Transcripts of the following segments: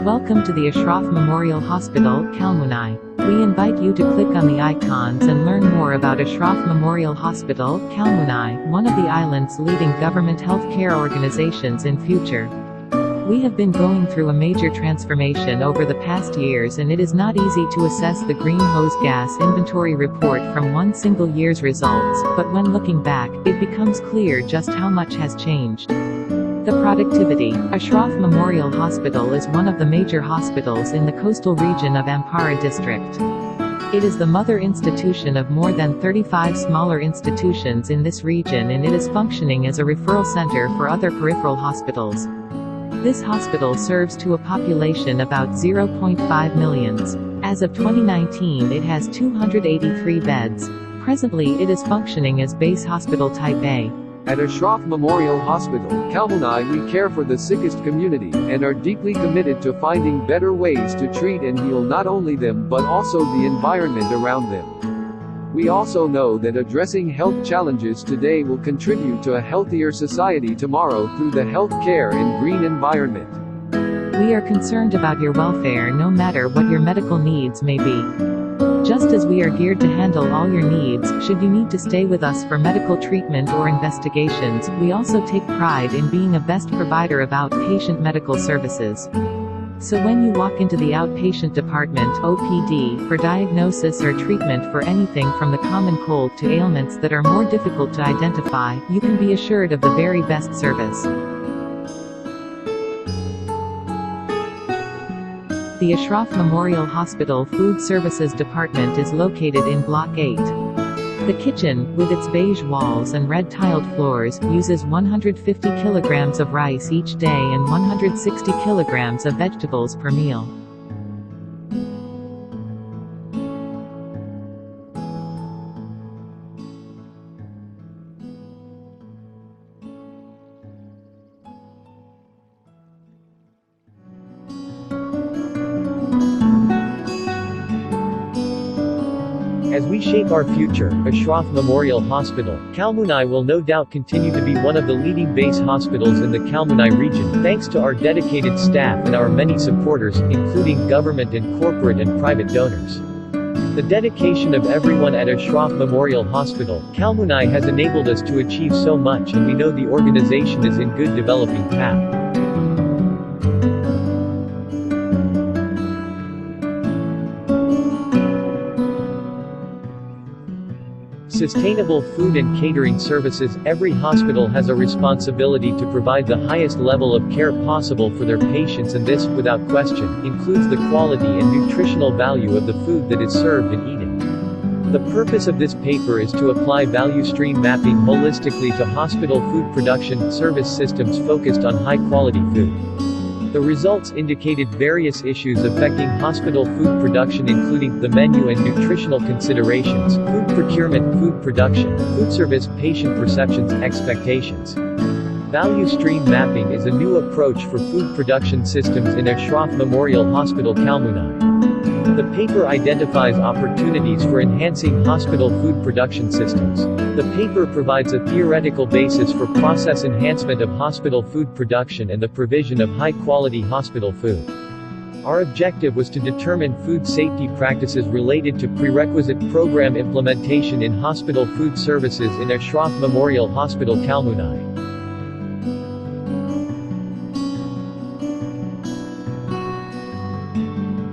Welcome to the Ashraf Memorial Hospital, Kalmunai. We invite you to click on the icons and learn more about Ashraf Memorial Hospital, Kalmunai, one of the island's leading government healthcare organizations in future. We have been going through a major transformation over the past years, and it is not easy to assess the greenhouse gas inventory report from one single year's results, but when looking back, it becomes clear just how much has changed. The productivity. Ashraf Memorial Hospital is one of the major hospitals in the coastal region of Ampara district. It is the mother institution of more than 35 smaller institutions in this region, and it is functioning as a referral center for other peripheral hospitals. This hospital serves to a population about 0.5 millions. As of 2019, it has 283 beds. Presently it is functioning as base hospital type A. At Ashraf Memorial Hospital, Kalmunai, we care for the sickest community, and are deeply committed to finding better ways to treat and heal not only them but also the environment around them. We also know that addressing health challenges today will contribute to a healthier society tomorrow through the health care and green environment. We are concerned about your welfare no matter what your medical needs may be. Just as we are geared to handle all your needs, should you need to stay with us for medical treatment or investigations, we also take pride in being a best provider of outpatient medical services. So when you walk into the outpatient department (OPD) for diagnosis or treatment for anything from the common cold to ailments that are more difficult to identify, you can be assured of the very best service. The Ashraf Memorial Hospital Food Services Department is located in Block 8. The kitchen, with its beige walls and red tiled floors, uses 150 kilograms of rice each day and 160 kilograms of vegetables per meal. As we shape our future, Ashraf Memorial Hospital, Kalmunai will no doubt continue to be one of the leading base hospitals in the Kalmunai region, thanks to our dedicated staff and our many supporters, including government and corporate and private donors. The dedication of everyone at Ashraf Memorial Hospital, Kalmunai has enabled us to achieve so much, and we know the organization is in good developing path. Sustainable food and catering services. Every hospital has a responsibility to provide the highest level of care possible for their patients, and this, without question, includes the quality and nutritional value of the food that is served and eaten. The purpose of this paper is to apply value stream mapping holistically to hospital food production service systems focused on high-quality food. The results indicated various issues affecting hospital food production, including the menu and nutritional considerations, food procurement, food production, food service, patient perceptions, expectations. Value stream mapping is a new approach for food production systems in Ashraf Memorial Hospital, Kalmunai. The paper identifies opportunities for enhancing hospital food production systems. The paper provides a theoretical basis for process enhancement of hospital food production and the provision of high-quality hospital food. Our objective was to determine food safety practices related to prerequisite program implementation in hospital food services in Ashraf Memorial Hospital, Kalmunai.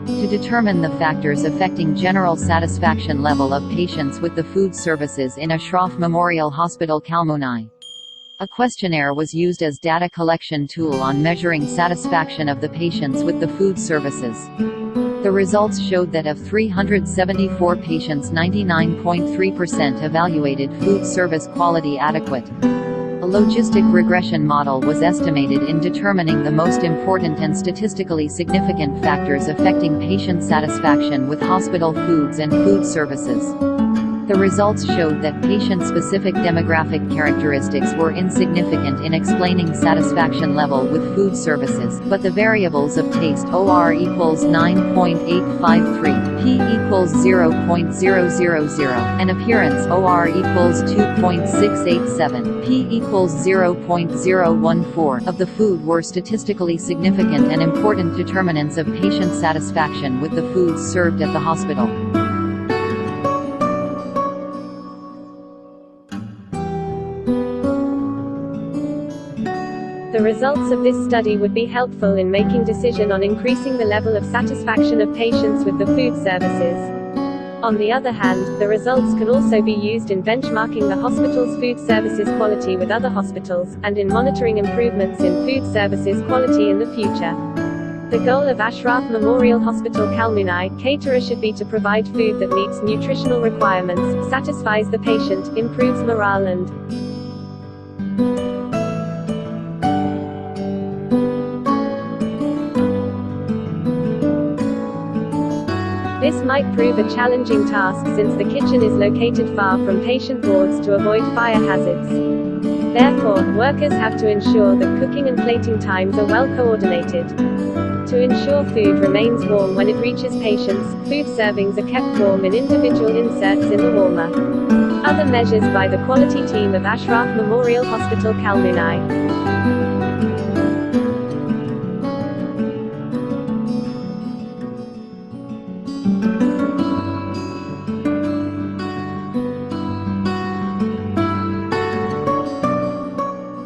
To determine the factors affecting general satisfaction level of patients with the food services in Ashraf Memorial Hospital, Kalmunai. A questionnaire was used as data collection tool on measuring satisfaction of the patients with the food services. The results showed that of 374 patients, 99.3% evaluated food service quality adequate. A logistic regression model was estimated in determining the most important and statistically significant factors affecting patient satisfaction with hospital foods and food services. The results showed that patient-specific demographic characteristics were insignificant in explaining satisfaction level with food services, but the variables of taste OR equals 9.853, P equals 0.000, and appearance OR equals 2.687, P equals 0.014 of the food were statistically significant and important determinants of patient satisfaction with the foods served at the hospital. The results of this study would be helpful in making decision on increasing the level of satisfaction of patients with the food services. On the other hand, the results can also be used in benchmarking the hospital's food services quality with other hospitals, and in monitoring improvements in food services quality in the future. The goal of Ashraf Memorial Hospital Kalmunai caterer should be to provide food that meets nutritional requirements, satisfies the patient, improves morale and this might prove a challenging task since the kitchen is located far from patient wards to avoid fire hazards. Therefore, workers have to ensure that cooking and plating times are well coordinated. To ensure food remains warm when it reaches patients, food servings are kept warm in individual inserts in the warmer. Other measures by the quality team of Ashraf Memorial Hospital Kalmunai.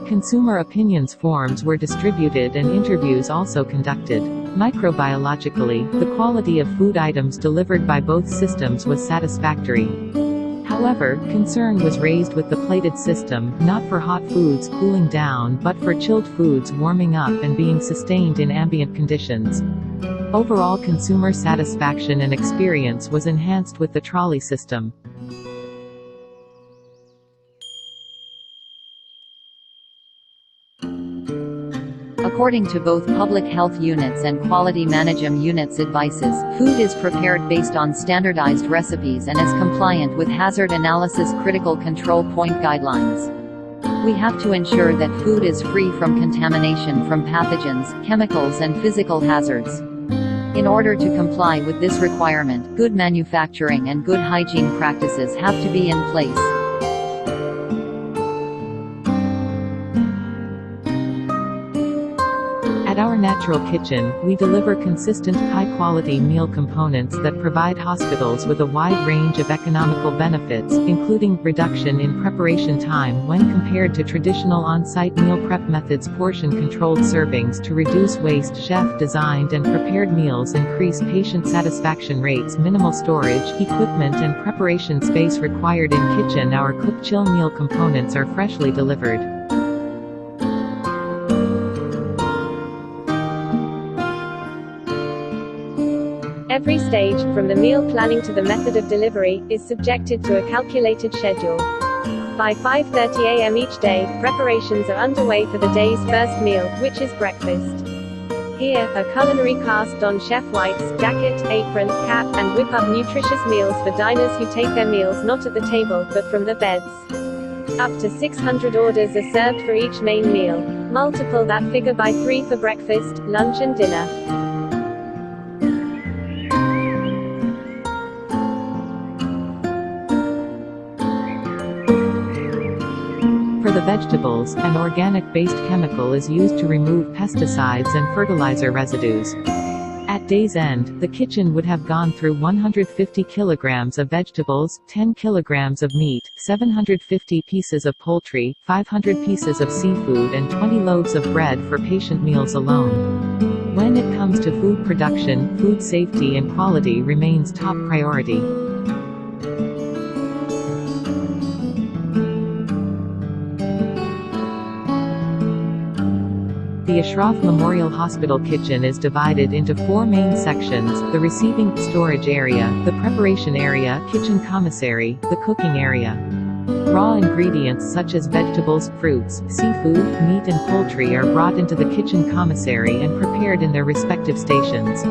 Consumer opinions forms were distributed and interviews also conducted. Microbiologically, the quality of food items delivered by both systems was satisfactory. However, concern was raised with the plated system, not for hot foods cooling down but for chilled foods warming up and being sustained in ambient conditions. Overall consumer satisfaction and experience was enhanced with the trolley system. According to both public health units and quality management units' advices, food is prepared based on standardized recipes and is compliant with hazard analysis critical control point guidelines. We have to ensure that food is free from contamination from pathogens, chemicals and physical hazards. In order to comply with this requirement, good manufacturing and good hygiene practices have to be in place. At our Natural Kitchen, we deliver consistent, high-quality meal components that provide hospitals with a wide range of economical benefits, including reduction in preparation time when compared to traditional on-site meal prep methods, portion-controlled servings to reduce waste, chef-designed and prepared meals increase patient satisfaction rates, minimal storage, equipment and preparation space required in kitchen. Our cook-chill meal components are freshly delivered. Every stage, from the meal planning to the method of delivery, is subjected to a calculated schedule. By 5:30 a.m. each day, preparations are underway for the day's first meal, which is breakfast. Here, a culinary cast on Chef White's jacket, apron, cap, and whip up nutritious meals for diners who take their meals not at the table, but from the beds. Up to 600 orders are served for each main meal. Multiple that figure by 3 for breakfast, lunch and dinner. For the vegetables, an organic-based chemical is used to remove pesticides and fertilizer residues. At day's end, the kitchen would have gone through 150 kilograms of vegetables, 10 kilograms of meat, 750 pieces of poultry, 500 pieces of seafood and 20 loaves of bread for patient meals alone. When it comes to food production, food safety and quality remains top priority. The Ashraf Memorial Hospital kitchen is divided into 4 main sections: the receiving, storage area, the preparation area, kitchen commissary, the cooking area. Raw ingredients such as vegetables, fruits, seafood, meat and poultry are brought into the kitchen commissary and prepared in their respective stations.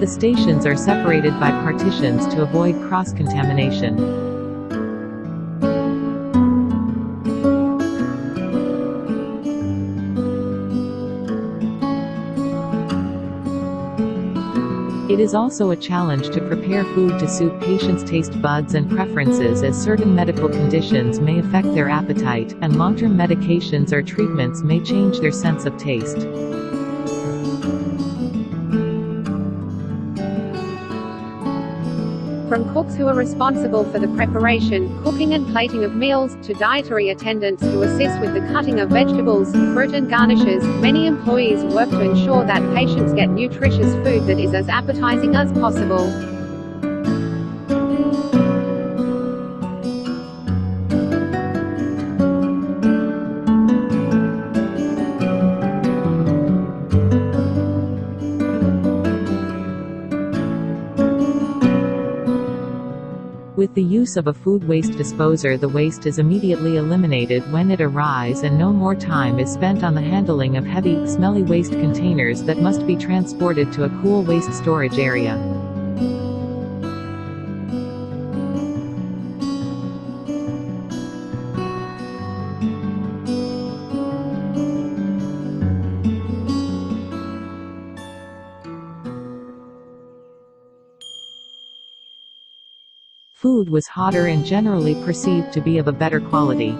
The stations are separated by partitions to avoid cross-contamination. It is also a challenge to prepare food to suit patients' taste buds and preferences, as certain medical conditions may affect their appetite, and long-term medications or treatments may change their sense of taste. From cooks who are responsible for the preparation, cooking and plating of meals, to dietary attendants who assist with the cutting of vegetables, fruit and garnishes, many employees work to ensure that patients get nutritious food that is as appetizing as possible. With the use of a food waste disposer, the waste is immediately eliminated when it arrives, and no more time is spent on the handling of heavy, smelly waste containers that must be transported to a cool waste storage area. Food was hotter and generally perceived to be of a better quality.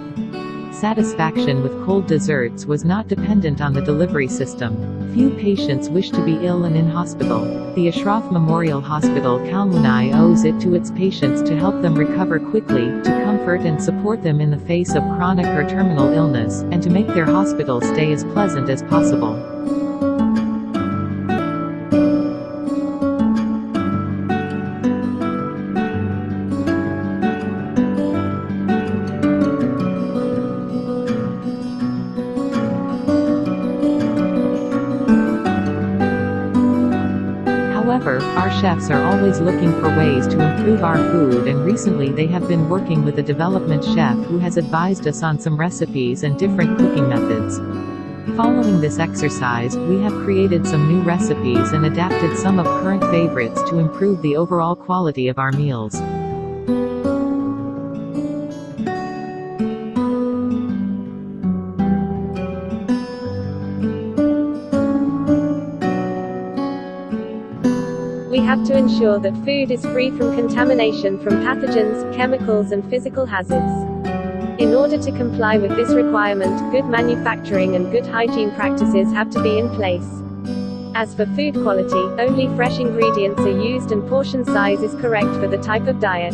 Satisfaction with cold desserts was not dependent on the delivery system. Few patients wished to be ill and in hospital. The Ashraf Memorial Hospital Kalmunai owes it to its patients to help them recover quickly, to comfort and support them in the face of chronic or terminal illness, and to make their hospital stay as pleasant as possible. However, our chefs are always looking for ways to improve our food, and recently they have been working with a development chef who has advised us on some recipes and different cooking methods. Following this exercise, we have created some new recipes and adapted some of current favorites to improve the overall quality of our meals. We have to ensure that food is free from contamination from pathogens, chemicals and physical hazards. In order to comply with this requirement, good manufacturing and good hygiene practices have to be in place. As for food quality, only fresh ingredients are used and portion size is correct for the type of diet.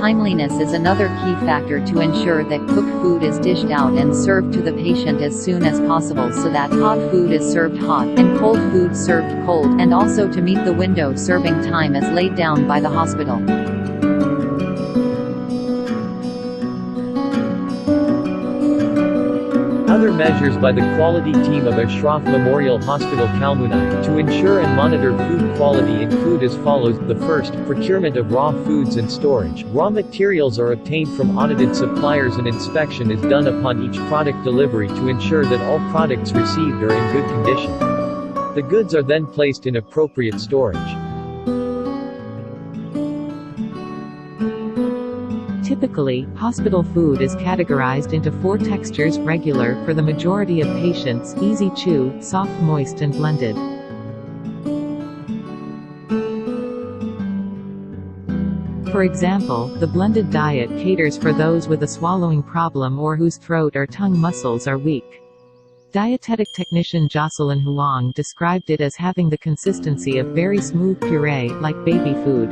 Timeliness is another key factor to ensure that cooked food is dished out and served to the patient as soon as possible, so that hot food is served hot, and cold food served cold, and also to meet the window serving time as laid down by the hospital. Other measures by the quality team of Ashraf Memorial Hospital Kalmunai to ensure and monitor food quality include as follows. The first, procurement of raw foods and storage. Raw materials are obtained from audited suppliers and inspection is done upon each product delivery to ensure that all products received are in good condition. The goods are then placed in appropriate storage. Typically, hospital food is categorized into 4 textures: regular for the majority of patients, easy chew, soft moist and blended. For example, the blended diet caters for those with a swallowing problem or whose throat or tongue muscles are weak. Dietetic technician Jocelyn Huang described it as having the consistency of very smooth puree, like baby food.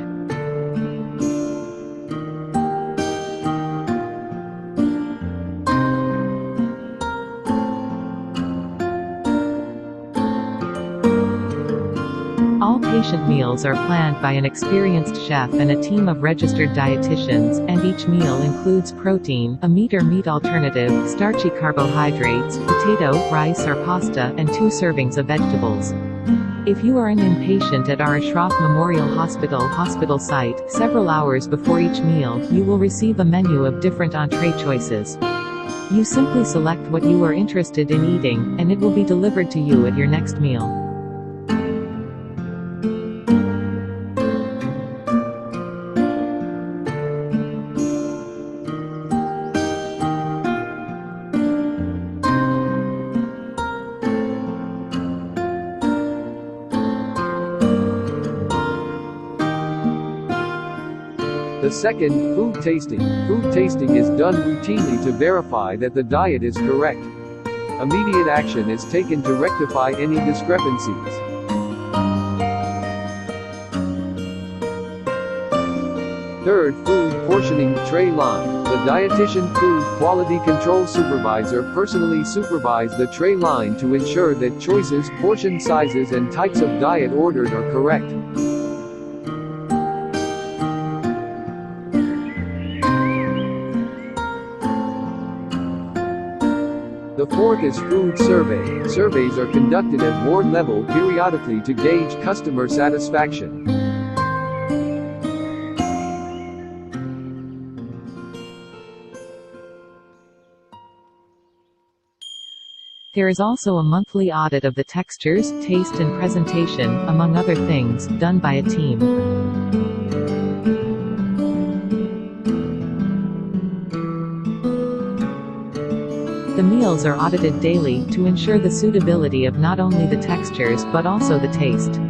All patient meals are planned by an experienced chef and a team of registered dietitians, and each meal includes protein, a meat or meat alternative, starchy carbohydrates, potato, rice or pasta, and 2 servings of vegetables. If you are an inpatient at our Ashraf Memorial Hospital site, several hours before each meal, you will receive a menu of different entree choices. You simply select what you are interested in eating, and it will be delivered to you at your next meal. The second, food tasting. Food tasting is done routinely to verify that the diet is correct. Immediate action is taken to rectify any discrepancies. Third, food portioning tray line. The dietitian food quality control supervisor personally supervise the tray line to ensure that choices, portion sizes and types of diet ordered are correct. The fourth is food survey. Surveys are conducted at ward level periodically to gauge customer satisfaction. There is also a monthly audit of the textures, taste and presentation, among other things, done by a team. The meals are audited daily, to ensure the suitability of not only the textures but also the taste.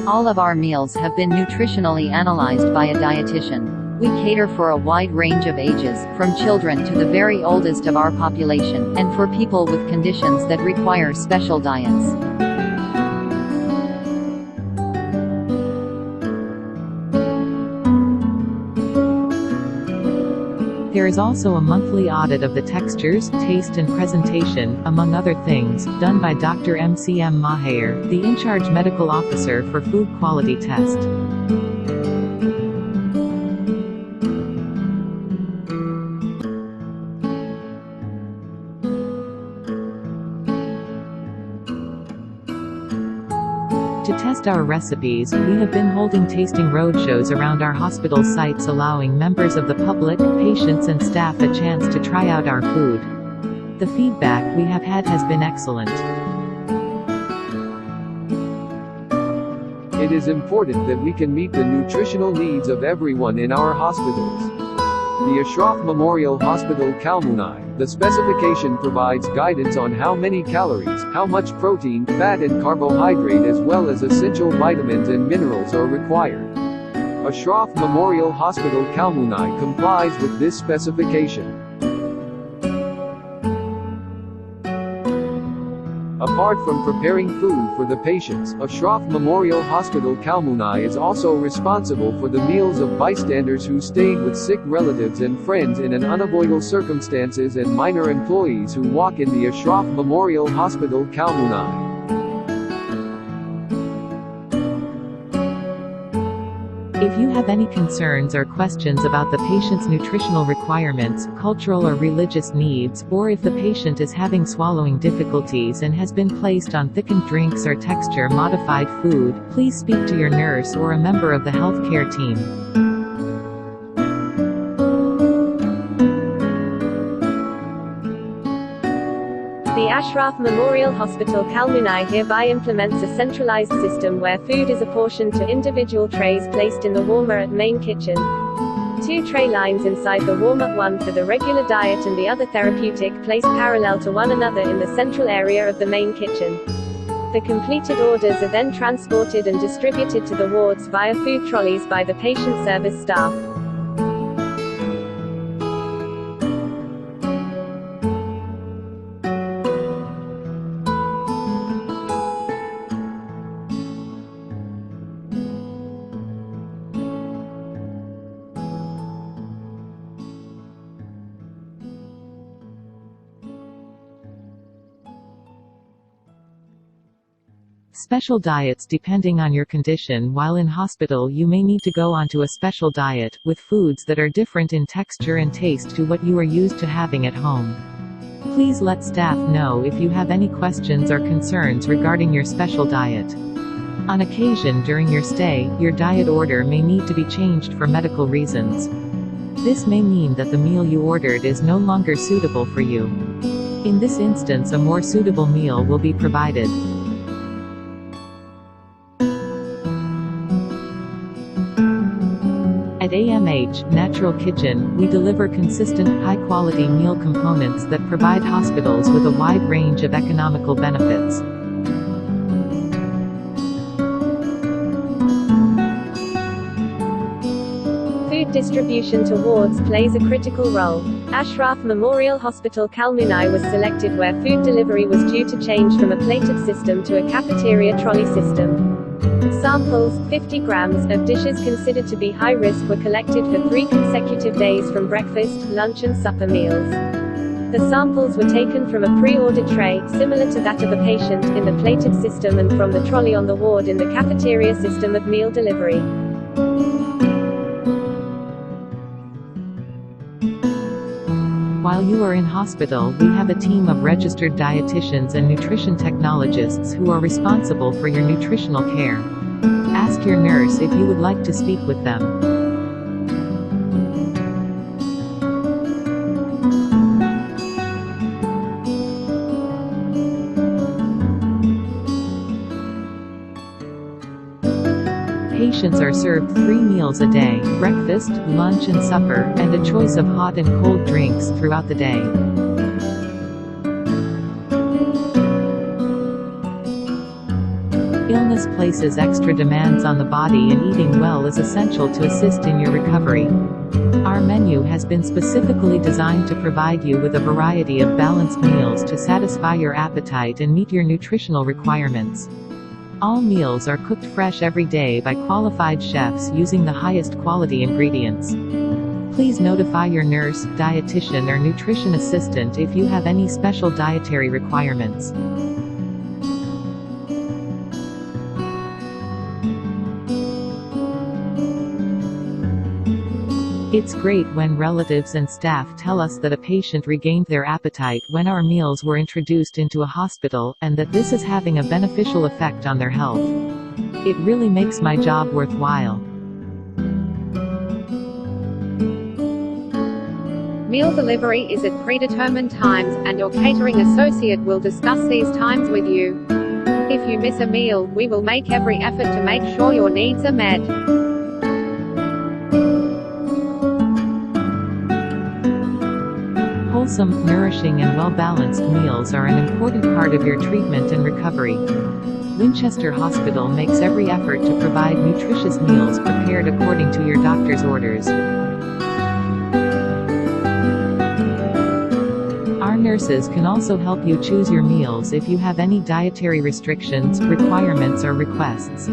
All of our meals have been nutritionally analyzed by a dietitian. We cater for a wide range of ages, from children to the very oldest of our population, and for people with conditions that require special diets. There is also a monthly audit of the textures, taste and presentation, among other things, done by Dr. MCM Maher, the in-charge medical officer for food quality test. To test our recipes, we have been holding tasting roadshows around our hospital sites, allowing members of the public, patients and staff a chance to try out our food. The feedback we have had has been excellent. It is important that we can meet the nutritional needs of everyone in our hospitals. The Ashraf Memorial Hospital Kalmunai. The specification provides guidance on how many calories, how much protein, fat and carbohydrate as well as essential vitamins and minerals are required. Ashraf Memorial Hospital Kalmunai complies with this specification. Apart from preparing food for the patients, Ashraf Memorial Hospital Kalmunai is also responsible for the meals of bystanders who stayed with sick relatives and friends in an unavoidable circumstances and minor employees who walk in the Ashraf Memorial Hospital Kalmunai. If you have any concerns or questions about the patient's nutritional requirements, cultural or religious needs, or if the patient is having swallowing difficulties and has been placed on thickened drinks or texture-modified food, please speak to your nurse or a member of the healthcare team. The Ashraf Memorial Hospital Kalmunai hereby implements a centralized system where food is apportioned to individual trays placed in the warmer at main kitchen. 2 tray lines inside the warmer, one for the regular diet and the other therapeutic, placed parallel to one another in the central area of the main kitchen. The completed orders are then transported and distributed to the wards via food trolleys by the patient service staff. Special diets depending on your condition. While in hospital you may need to go onto a special diet, with foods that are different in texture and taste to what you are used to having at home. Please let staff know if you have any questions or concerns regarding your special diet. On occasion during your stay, your diet order may need to be changed for medical reasons. This may mean that the meal you ordered is no longer suitable for you. In this instance, a more suitable meal will be provided. At AMH Natural Kitchen, we deliver consistent, high-quality meal components that provide hospitals with a wide range of economical benefits. Food distribution to wards plays a critical role. Ashraf Memorial Hospital Kalmunai was selected where food delivery was due to change from a plated system to a cafeteria trolley system. Samples, 50 grams, of dishes considered to be high risk were collected for 3 consecutive days from breakfast, lunch and supper meals. The samples were taken from a pre-ordered tray, similar to that of a patient, in the plated system and from the trolley on the ward in the cafeteria system of meal delivery. While you are in hospital, we have a team of registered dietitians and nutrition technologists who are responsible for your nutritional care. Ask your nurse if you would like to speak with them. Patients are served 3 meals a day, breakfast, lunch and supper, and a choice of hot and cold drinks throughout the day. Illness places extra demands on the body, and eating well is essential to assist in your recovery. Our menu has been specifically designed to provide you with a variety of balanced meals to satisfy your appetite and meet your nutritional requirements. All meals are cooked fresh every day by qualified chefs using the highest quality ingredients. Please notify your nurse, dietitian or nutrition assistant if you have any special dietary requirements. It's great when relatives and staff tell us that a patient regained their appetite when our meals were introduced into a hospital, and that this is having a beneficial effect on their health. It really makes my job worthwhile. Meal delivery is at predetermined times, and your catering associate will discuss these times with you. If you miss a meal, we will make every effort to make sure your needs are met. Wholesome, nourishing and well-balanced meals are an important part of your treatment and recovery. Winchester Hospital makes every effort to provide nutritious meals prepared according to your doctor's orders. Our nurses can also help you choose your meals if you have any dietary restrictions, requirements or requests.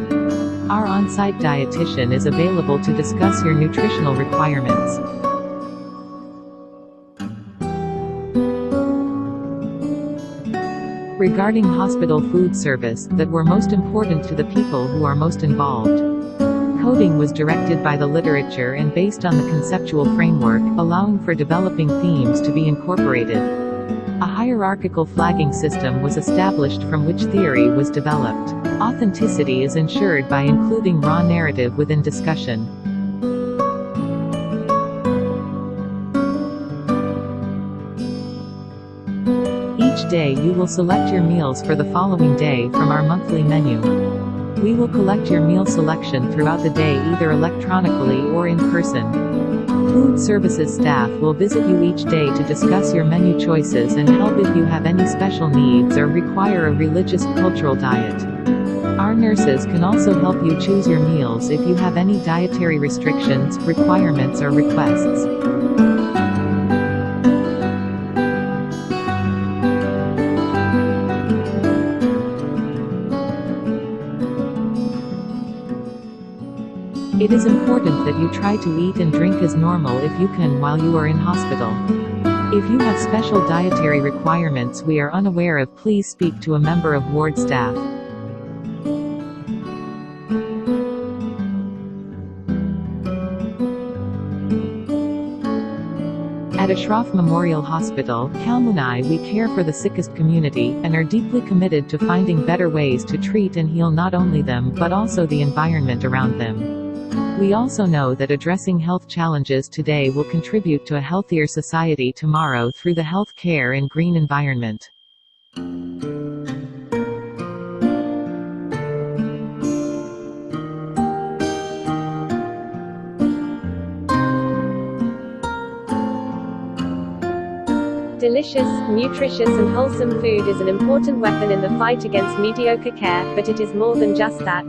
Our on-site dietitian is available to discuss your nutritional requirements. Regarding hospital food service, that were most important to the people who are most involved. Coding was directed by the literature and based on the conceptual framework, allowing for developing themes to be incorporated. A hierarchical flagging system was established from which theory was developed. Authenticity is ensured by including raw narrative within discussion. Each day you will select your meals for the following day from our monthly menu. We will collect your meal selection throughout the day either electronically or in person. Food services staff will visit you each day to discuss your menu choices and help if you have any special needs or require a religious, cultural diet. Our nurses can also help you choose your meals if you have any dietary restrictions, requirements or requests. It is important that you try to eat and drink as normal if you can while you are in hospital. If you have special dietary requirements we are unaware of, please speak to a member of ward staff. At Ashraf Memorial Hospital, Kalmunai, we care for the sickest community, and are deeply committed to finding better ways to treat and heal not only them but also the environment around them. We also know that addressing health challenges today will contribute to a healthier society tomorrow through the health care and green environment. Delicious, nutritious and wholesome food is an important weapon in the fight against mediocre care, but it is more than just that.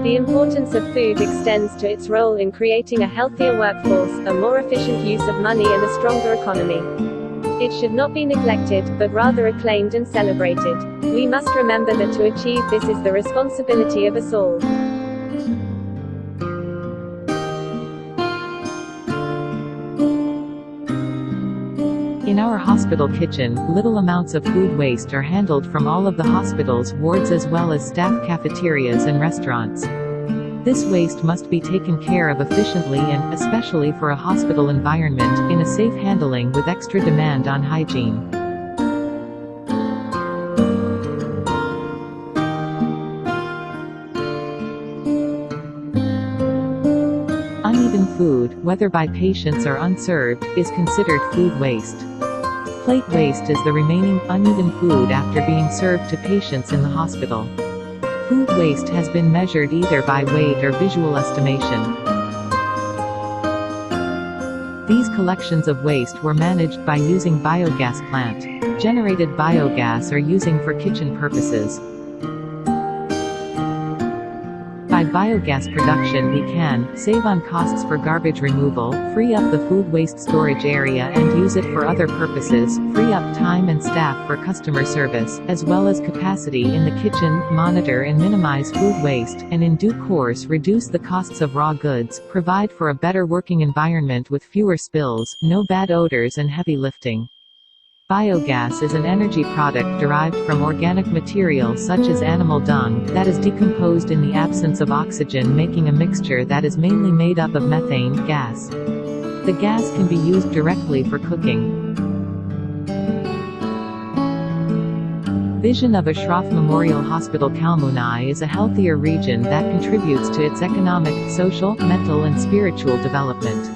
The importance of food extends to its role in creating a healthier workforce, a more efficient use of money and a stronger economy. It should not be neglected, but rather acclaimed and celebrated. We must remember that to achieve this is the responsibility of us all. In our hospital kitchen, little amounts of food waste are handled from all of the hospital's wards as well as staff cafeterias and restaurants. This waste must be taken care of efficiently and, especially for a hospital environment, in a safe handling with extra demand on hygiene. Uneven food, whether by patients or unserved, is considered food waste. Plate waste is the remaining, uneven food after being served to patients in the hospital. Food waste has been measured either by weight or visual estimation. These collections of waste were managed by using biogas plant. Generated biogas are using for kitchen purposes. By biogas production we can save on costs for garbage removal, free up the food waste storage area and use it for other purposes, free up time and staff for customer service, as well as capacity in the kitchen, monitor and minimize food waste, and in due course reduce the costs of raw goods, provide for a better working environment with fewer spills, no bad odors and heavy lifting. Biogas is an energy product derived from organic material such as animal dung, that is decomposed in the absence of oxygen, making a mixture that is mainly made up of methane gas. The gas can be used directly for cooking. Vision of Ashraf Memorial Hospital Kalmunai is a healthier region that contributes to its economic, social, mental and spiritual development.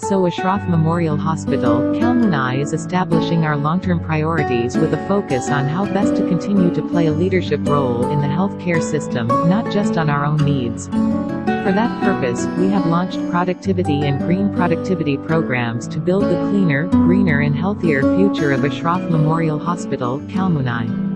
So Ashraf Memorial Hospital, Kalmunai is establishing our long-term priorities with a focus on how best to continue to play a leadership role in the healthcare system, not just on our own needs. For that purpose, we have launched productivity and green productivity programs to build the cleaner, greener and healthier future of Ashraf Memorial Hospital, Kalmunai.